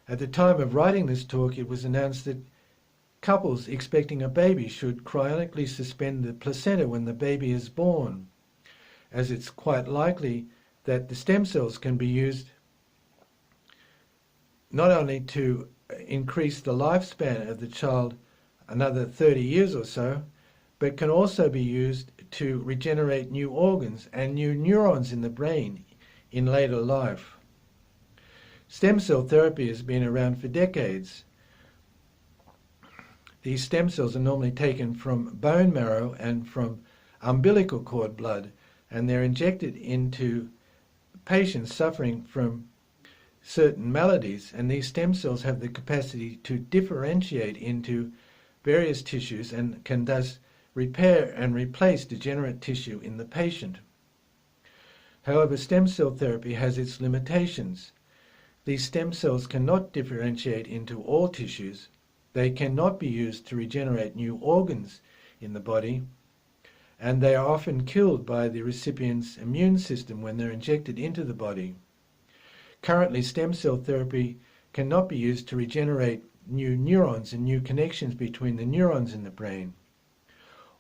At the time of writing this talk, it was announced that couples expecting a baby should cryonically suspend the placenta when the baby is born, as it's quite likely that the stem cells can be used not only to increase the lifespan of the child another 30 years or so, but can also be used to regenerate new organs and new neurons in the brain in later life. Stem cell therapy has been around for decades. These stem cells are normally taken from bone marrow and from umbilical cord blood, and they're injected into patients suffering from certain maladies, and these stem cells have the capacity to differentiate into various tissues and can thus repair and replace degenerate tissue in the patient. However, stem cell therapy has its limitations. These stem cells cannot differentiate into all tissues. They cannot be used to regenerate new organs in the body, and they are often killed by the recipient's immune system when they're injected into the body. Currently, stem cell therapy cannot be used to regenerate new neurons and new connections between the neurons in the brain.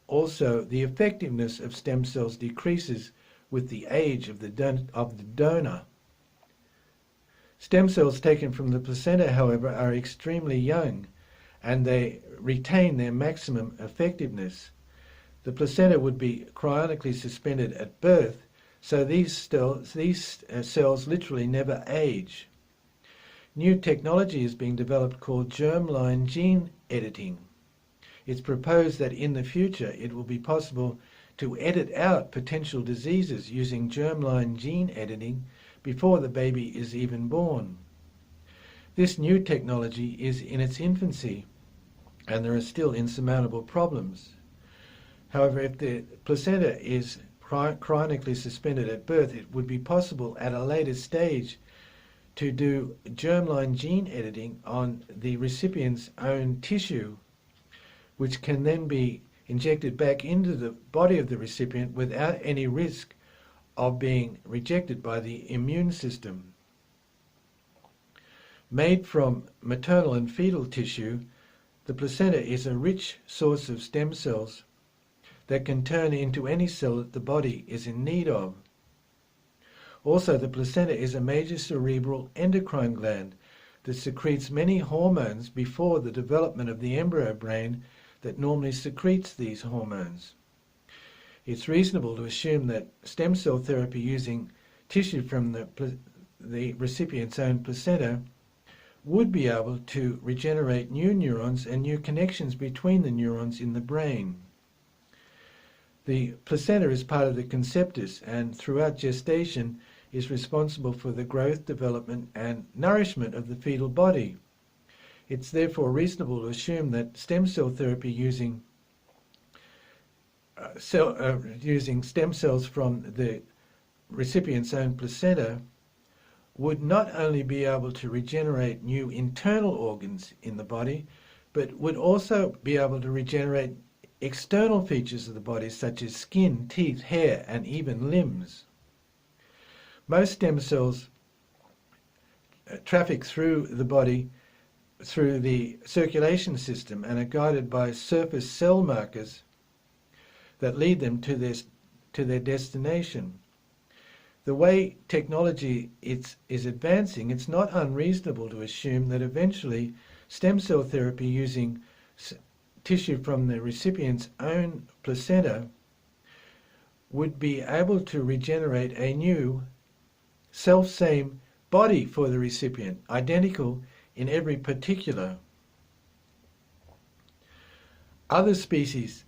Also, the effectiveness of stem cells decreases with the age of the donor. Stem cells taken from the placenta, however, are extremely young, and they retain their maximum effectiveness. The placenta would be cryonically suspended at birth, so these cells literally never age. New technology is being developed called germline gene editing. It's proposed that in the future it will be possible to edit out potential diseases using germline gene editing before the baby is even born. This new technology is in its infancy, and there are still insurmountable problems. However, if the placenta is cryonically suspended at birth, it would be possible at a later stage to do germline gene editing on the recipient's own tissue, which can then be injected back into the body of the recipient without any risk of being rejected by the immune system. Made from maternal and fetal tissue, the placenta is a rich source of stem cells that can turn into any cell that the body is in need of. Also, the placenta is a major cerebral endocrine gland that secretes many hormones before the development of the embryo brain that normally secretes these hormones. It's reasonable to assume that stem cell therapy using tissue from the recipient's own placenta would be able to regenerate new neurons and new connections between the neurons in the brain. The placenta is part of the conceptus, and throughout gestation is responsible for the growth, development and nourishment of the fetal body. It's therefore reasonable to assume that stem cell therapy using stem cells from the recipient's own placenta would not only be able to regenerate new internal organs in the body, but would also be able to regenerate external features of the body such as skin, teeth, hair and even limbs. Most stem cells traffic through the body through the circulation system and are guided by surface cell markers that lead them to their destination. The way technology is advancing, it's not unreasonable to assume that eventually stem cell therapy using tissue from the recipient's own placenta would be able to regenerate a new self-same body for the recipient, identical in every particular. Other species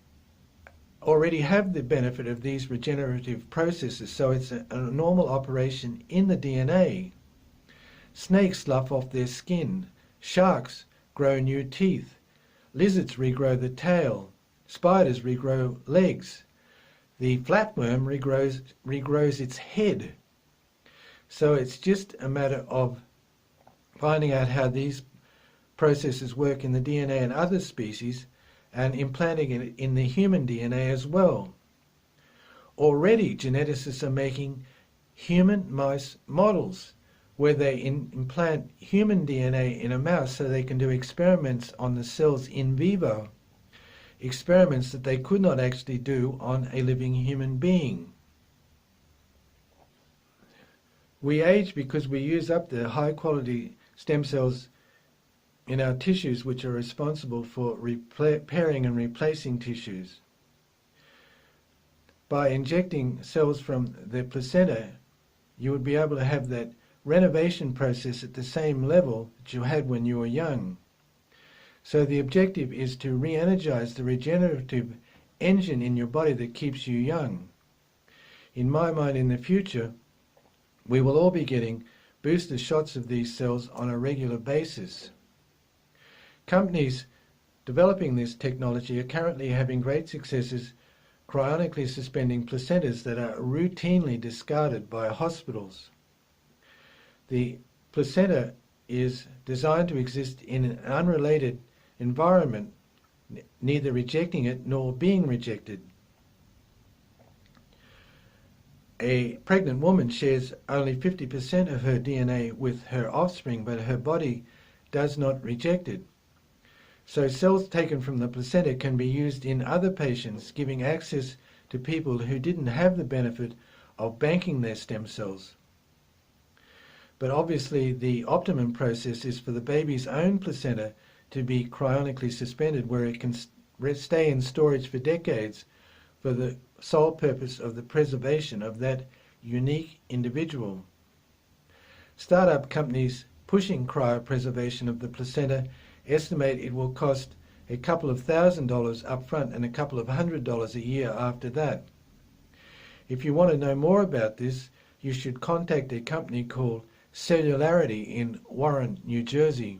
already have the benefit of these regenerative processes, so it's a normal operation in the DNA. Snakes slough off their skin, sharks grow new teeth, lizards regrow the tail, spiders regrow legs, the flatworm regrows its head. So it's just a matter of finding out how these processes work in the DNA in other species and implanting it in the human DNA as well. Already geneticists are making human mice models where they implant human DNA in a mouse so they can do experiments on the cells in vivo, experiments that they could not actually do on a living human being. We age because we use up the high-quality stem cells in our tissues, which are responsible for repairing and replacing tissues. By injecting cells from the placenta, you would be able to have that renovation process at the same level that you had when you were young. So the objective is to re-energize the regenerative engine in your body that keeps you young. In my mind, in the future, we will all be getting booster shots of these cells on a regular basis. Companies developing this technology are currently having great successes cryonically suspending placentas that are routinely discarded by hospitals. The placenta is designed to exist in an unrelated environment, neither rejecting it nor being rejected. A pregnant woman shares only 50% of her DNA with her offspring, but her body does not reject it. So cells taken from the placenta can be used in other patients, giving access to people who didn't have the benefit of banking their stem cells. But obviously the optimum process is for the baby's own placenta to be cryonically suspended, where it can stay in storage for decades for the sole purpose of the preservation of that unique individual. Startup companies pushing cryopreservation of the placenta estimate it will cost a couple of $1,000s up front and a couple of $100 a year after that. If you want to know more about this, you should contact a company called Cellularity in Warren, New Jersey.